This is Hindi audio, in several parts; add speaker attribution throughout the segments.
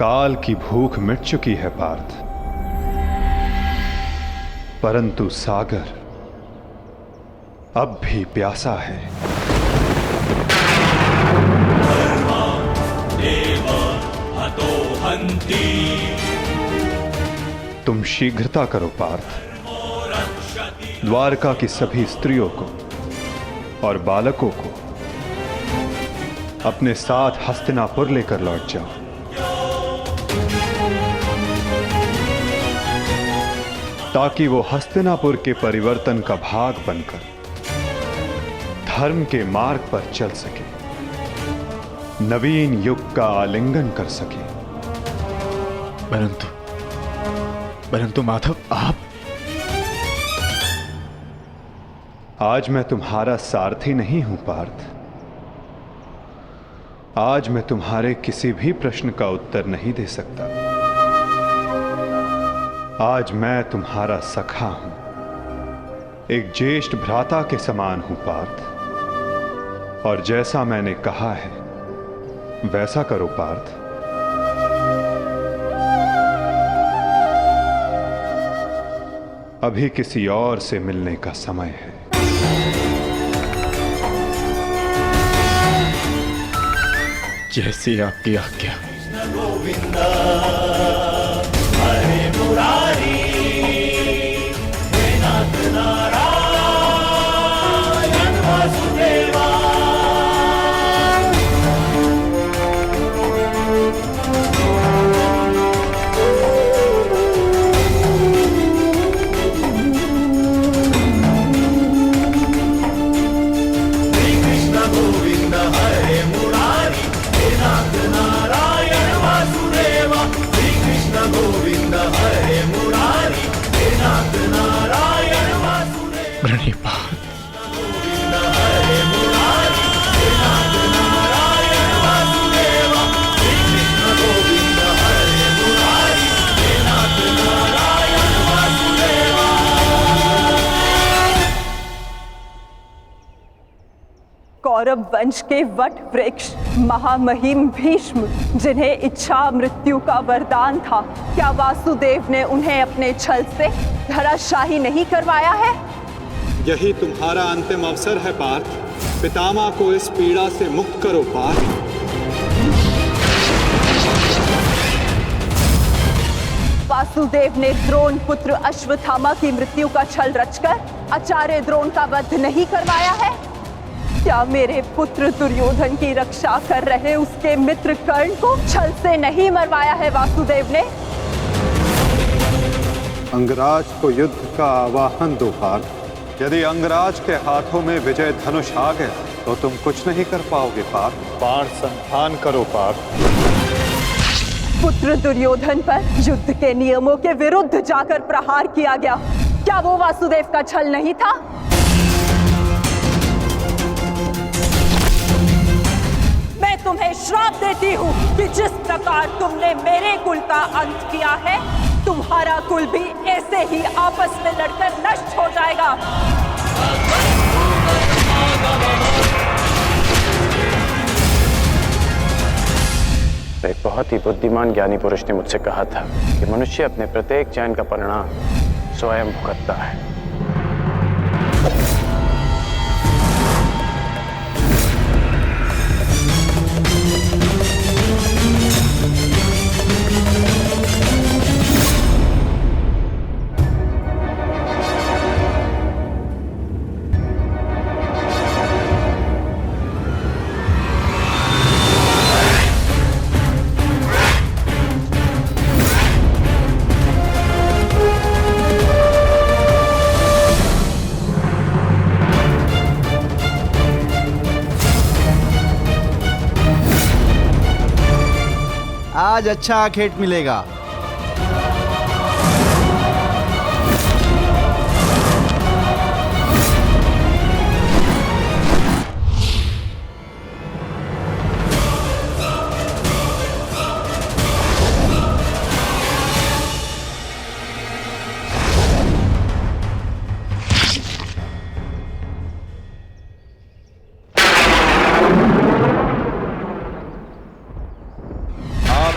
Speaker 1: काल की भूख मिट चुकी है पार्थ, परंतु सागर अब भी प्यासा है। तुम शीघ्रता करो पार्थ, द्वारका की सभी स्त्रियों को और बालकों को अपने साथ हस्तिनापुर लेकर लौट जाओ। ताकि वो हस्तिनापुर के परिवर्तन का भाग बनकर धर्म के मार्ग पर चल सके, नवीन युग का आलिंगन कर सके।
Speaker 2: परंतु माधव, आप
Speaker 1: आज मैं तुम्हारा सारथी नहीं हूं पार्थ। आज मैं तुम्हारे किसी भी प्रश्न का उत्तर नहीं दे सकता। आज मैं तुम्हारा सखा हूं, एक ज्येष्ठ भ्राता के समान हूं पार्थ। और जैसा मैंने कहा है वैसा करो पार्थ। अभी किसी और से मिलने का समय है।
Speaker 2: जैसी आपकी आज्ञा।
Speaker 3: गोविंदा हरे मुरारी, हे नाथ नारायण वासुदेवा। श्री कृष्ण गोविंद हरे मुरारी, हे नाथ नारायण वासुदेवा। श्री कृष्ण गोविंद हरे मुरारी, हे नाथ नारायण वासुदेवा।
Speaker 2: प्रणिपात।
Speaker 3: गोविंद हरे मुरारी, हे नाथ नारायण वासुदेवा। श्री कृष्ण गोविंद हरे मुरारी, हे नाथ नारायण वासुदेवा।
Speaker 4: कौरव वंश के वट वृक्ष महामहिम भीष्म, जिन्हें इच्छा मृत्यु का वरदान था, क्या वासुदेव ने उन्हें अपने छल से धराशाही नहीं करवाया है?
Speaker 1: यही तुम्हारा अंतिम अवसर है पार्थ। पितामह को इस पीड़ा से मुक्त करो पार्थ।
Speaker 4: वासुदेव ने द्रोण पुत्र अश्वत्थामा की मृत्यु का छल रचकर आचार्य द्रोण का वध नहीं करवाया है? क्या मेरे पुत्र दुर्योधन की रक्षा कर रहे उसके मित्र कर्ण को छल से नहीं मरवाया है वासुदेव ने?
Speaker 1: अंगराज को युद्ध का आवाहन दो पार्थ। यदि अंगराज के हाथों में विजय धनुष आ गया तो तुम कुछ नहीं कर पाओगे पार्थ। बाण संधान करो पार्थ।
Speaker 4: पुत्र दुर्योधन पर युद्ध के नियमों के विरुद्ध जाकर प्रहार किया गया, क्या वो वासुदेव का छल नहीं था? मैं तुम्हें श्राप देती हूँ कि जिस प्रकार तुमने मेरे कुल का अंत किया है, तुम्हारा कुल भी ऐसे ही आपस में लड़कर नष्ट हो जाएगा।
Speaker 5: एक बहुत ही बुद्धिमान ज्ञानी पुरुष ने मुझसे कहा था कि मनुष्य अपने प्रत्येक चयन का परिणाम स्वयं भुगतता है।
Speaker 6: आज अच्छा आखेट मिलेगा।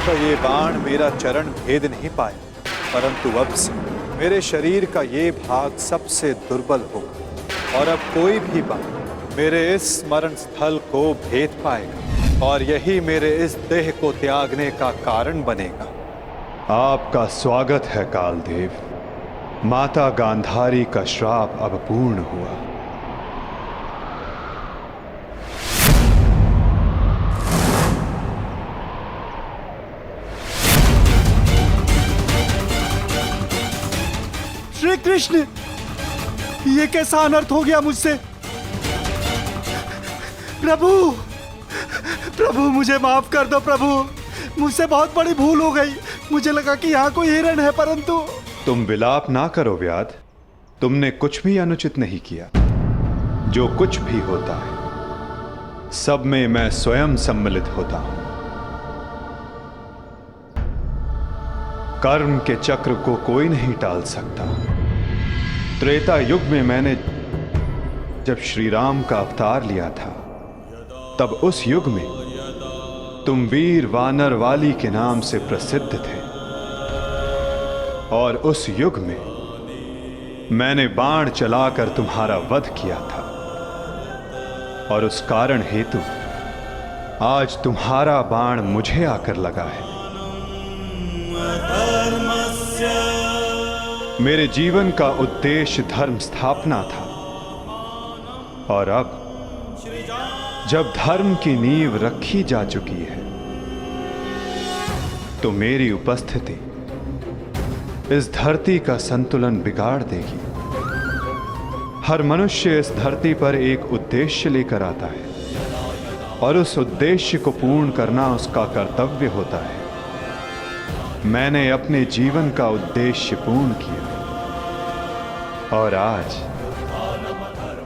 Speaker 7: का ये बाण मेरा चरण भेद नहीं पाया, परंतु अब से मेरे शरीर का ये भाग सबसे दुर्बल होगा और अब कोई भी बाण मेरे इस स्मरण स्थल को भेद पाएगा और यही मेरे इस देह को त्यागने का कारण बनेगा।
Speaker 1: आपका स्वागत है कालदेव। माता गांधारी का श्राप अब पूर्ण हुआ।
Speaker 6: श्री कृष्ण, ये कैसा अनर्थ हो गया मुझसे? प्रभु, प्रभु मुझे माफ कर दो प्रभु, मुझसे बहुत बड़ी भूल हो गई। मुझे लगा कि यहाँ कोई हिरण है, परंतु।
Speaker 1: तुम विलाप ना करो व्याध, तुमने कुछ भी अनुचित नहीं किया। जो कुछ भी होता है सब में मैं स्वयं सम्मिलित होता हूं। कर्म के चक्र को कोई नहीं टाल सकता। त्रेता युग में मैंने जब श्री राम का अवतार लिया था, तब उस युग में तुम वीर वानर वाली के नाम से प्रसिद्ध थे और उस युग में मैंने बाण चलाकर तुम्हारा वध किया था और उस कारण हेतु आज तुम्हारा बाण मुझे आकर लगा है। मेरे जीवन का उद्देश्य धर्म स्थापना था और अब जब धर्म की नींव रखी जा चुकी है तो मेरी उपस्थिति इस धरती का संतुलन बिगाड़ देगी। हर मनुष्य इस धरती पर एक उद्देश्य लेकर आता है और उस उद्देश्य को पूर्ण करना उसका कर्तव्य होता है। मैंने अपने जीवन का उद्देश्य पूर्ण किया और आज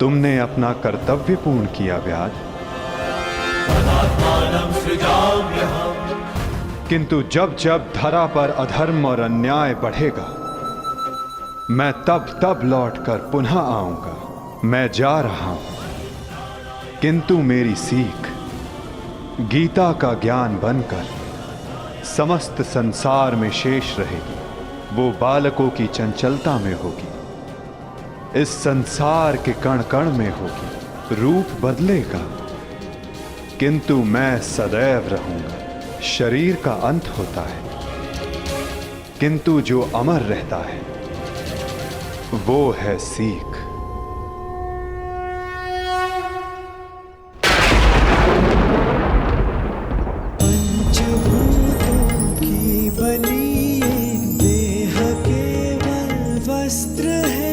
Speaker 1: तुमने अपना कर्तव्य पूर्ण किया व्याध। किंतु जब जब धरा पर अधर्म और अन्याय बढ़ेगा, मैं तब तब लौटकर पुनः आऊंगा। मैं जा रहा हूं, किंतु मेरी सीख गीता का ज्ञान बनकर समस्त संसार में शेष रहेगी। वो बालकों की चंचलता में होगी, इस संसार के कण कण में होगी। रूप बदलेगा किंतु मैं सदैव रहूंगा। शरीर का अंत होता है किंतु जो अमर रहता है वो है सीख।
Speaker 3: पंचभूतों की बनी देह केवल वस्त्र है।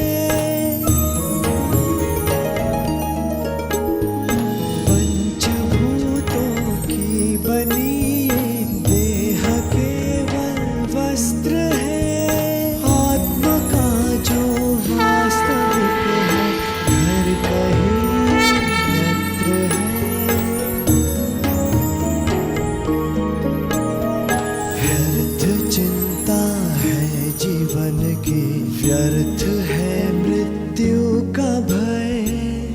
Speaker 3: पंचभूतों की बनी व्यर्थ है मृत्यु का भय।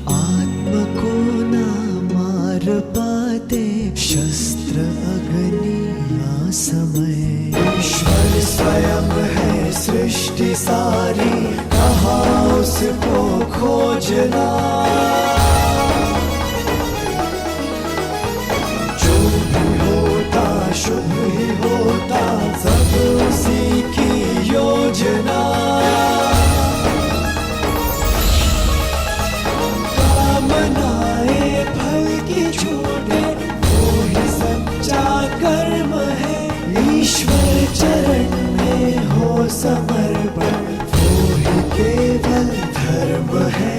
Speaker 3: आत्म को ना मार पाते शस्त्र अग्नि ना समय। ईश्वर स्वयं है सृष्टि सारी, कहाँ उसको खोजना। जो भी होता शुभ ही होता, सब उसी की योजना। कामनाएं फल की छूटे, वो ही सच्चा कर्म है। ईश्वर चरण में हो समर्पण, वो ही केवल धर्म है।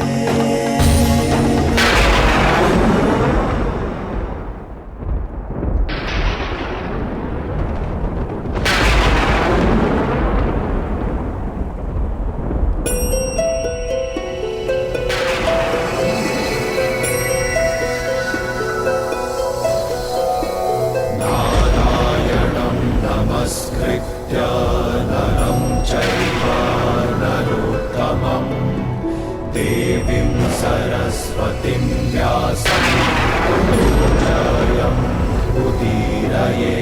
Speaker 8: सरस्वतीं व्यासं ततो जयं उदीरये।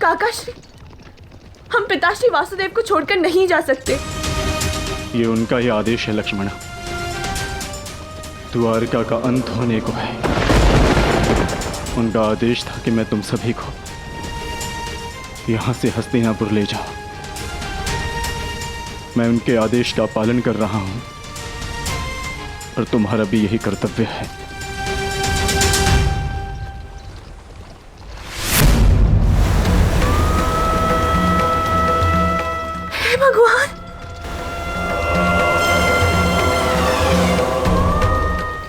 Speaker 9: काकाश्री, हम पिताश्री वासुदेव को छोड़कर नहीं जा सकते।
Speaker 2: ये उनका ही आदेश है लक्ष्मणा। द्वारका का अंत होने को है। उनका आदेश था कि मैं तुम सभी को यहां से हस्तिनापुर ले जाऊं। मैं उनके आदेश का पालन कर रहा हूं और तुम्हारा भी यही कर्तव्य है।
Speaker 9: हे भगवान,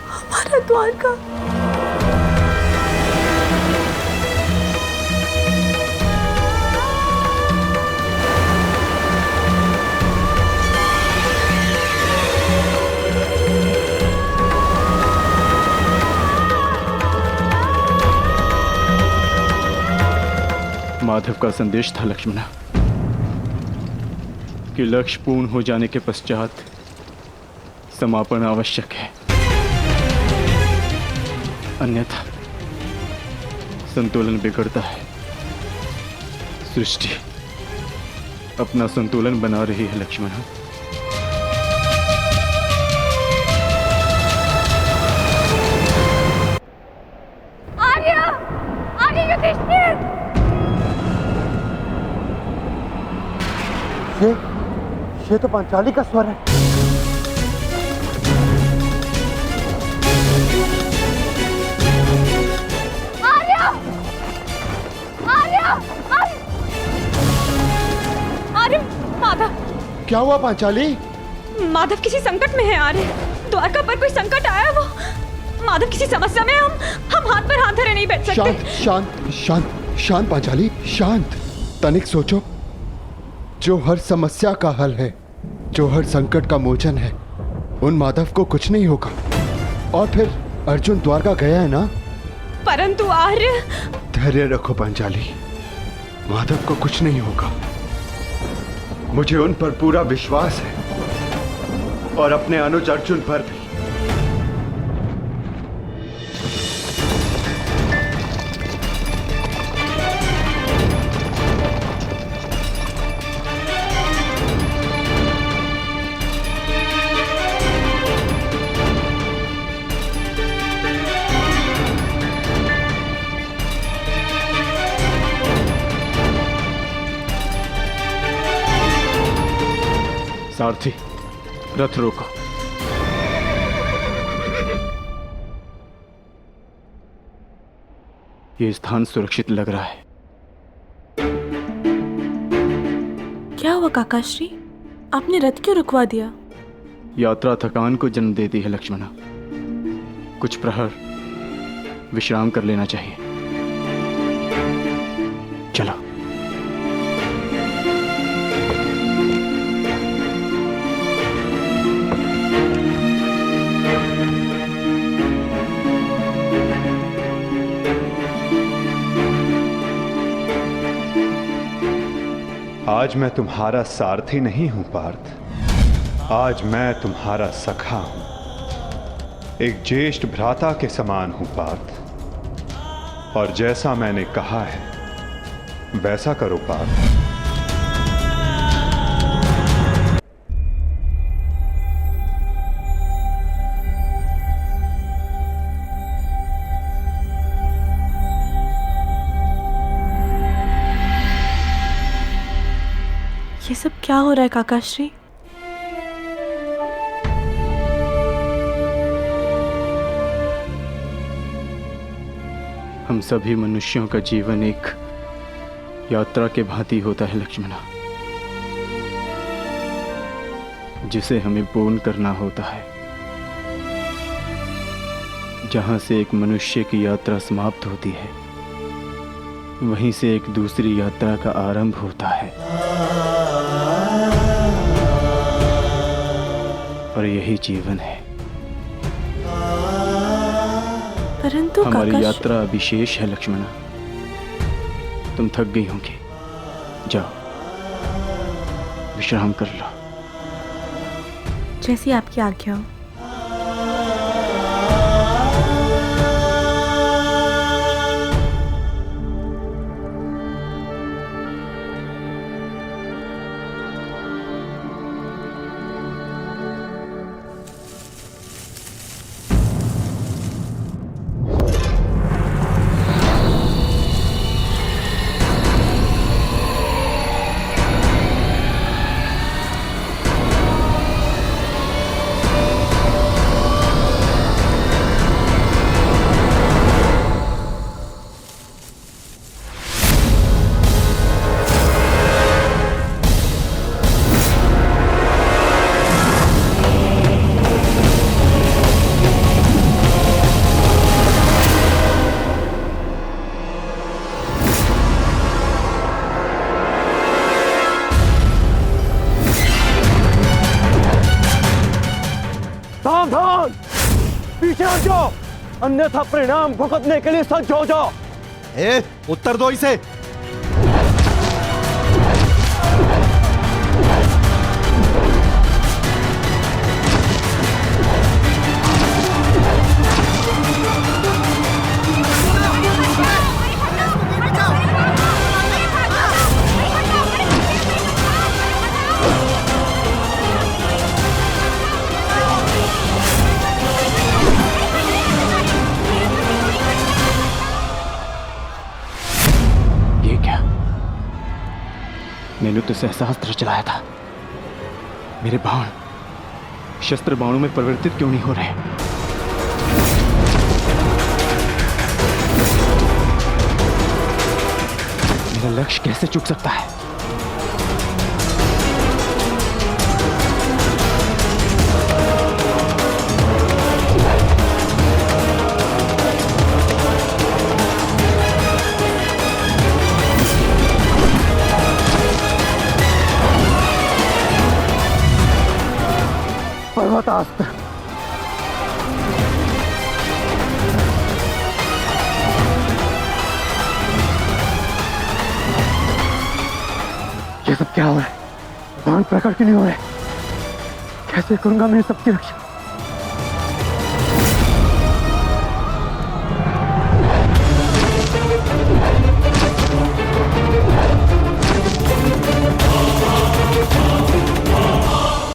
Speaker 9: हमारा द्वारका।
Speaker 2: माधव का संदेश था लक्ष्मणा कि लक्ष्य पूर्ण हो जाने के पश्चात समापन आवश्यक है, अन्यथा संतुलन बिगड़ता है। सृष्टि अपना संतुलन बना रही है लक्ष्मणा।
Speaker 9: आर्य, आर्य युधिष्ठिर।
Speaker 6: ये तो पांचाली का स्वर है।
Speaker 9: आर्य, आर्य, आर्य, माधव।
Speaker 6: क्या हुआ पांचाली?
Speaker 9: माधव किसी संकट में है आर्य। द्वारका पर कोई संकट आया। वो माधव किसी समस्या में। हम हाथ पर हाथ धरे नहीं बैठ सकते।
Speaker 6: शांत शांत शांत शांत पांचाली, शांत। तनिक सोचो, जो हर समस्या का हल है, जो हर संकट का मोचन है, उन माधव को कुछ नहीं होगा। और फिर अर्जुन द्वारका गया है ना।
Speaker 9: परंतु आर्य।
Speaker 6: धैर्य रखो पांचाली, माधव को कुछ नहीं होगा। मुझे उन पर पूरा विश्वास है और अपने अनुज अर्जुन पर भी।
Speaker 2: सारथी, रथ रोको। ये स्थान सुरक्षित लग रहा है।
Speaker 9: क्या हुआ काकाश्री? आपने रथ क्यों रुकवा दिया?
Speaker 2: यात्रा थकान को जन्म देती है लक्ष्मणा। कुछ प्रहर विश्राम कर लेना चाहिए। चलो।
Speaker 1: आज मैं तुम्हारा सारथी नहीं हूं पार्थ, आज मैं तुम्हारा सखा हूं। एक ज्येष्ठ भ्राता के समान हूं पार्थ, और जैसा मैंने कहा है वैसा करो पार्थ।
Speaker 10: ये सब क्या हो रहा है काकाश्री?
Speaker 2: हम सभी मनुष्यों का जीवन एक यात्रा के भांति होता है लक्ष्मणा, जिसे हमें पूर्ण करना होता है। जहां से एक मनुष्य की यात्रा समाप्त होती है, वहीं से एक दूसरी यात्रा का आरंभ होता है। और यही जीवन है।
Speaker 10: परंतु
Speaker 2: हमारी यात्रा अभी शेष है लक्ष्मणा। तुम थक गई होंगी, जाओ विश्राम कर लो।
Speaker 10: जैसी आपकी आज्ञा हो।
Speaker 11: सावधान, पीछे हट जाओ, अन्यथा परिणाम भुगतने के लिए सज्ज हो जाओ।
Speaker 7: उत्तर दो इसे।
Speaker 2: मैंने तो सहस्त्र चलाया था। मेरे बाण शस्त्र बाणों में परिवर्तित क्यों नहीं हो रहे? मेरा लक्ष्य कैसे चूक सकता है?
Speaker 11: पर्वतास्त्र। ये सब क्या हो रहा है? बाण प्रकट क्यों नहीं हो रहे? कैसे करूंगा मैं सबकी रक्षा?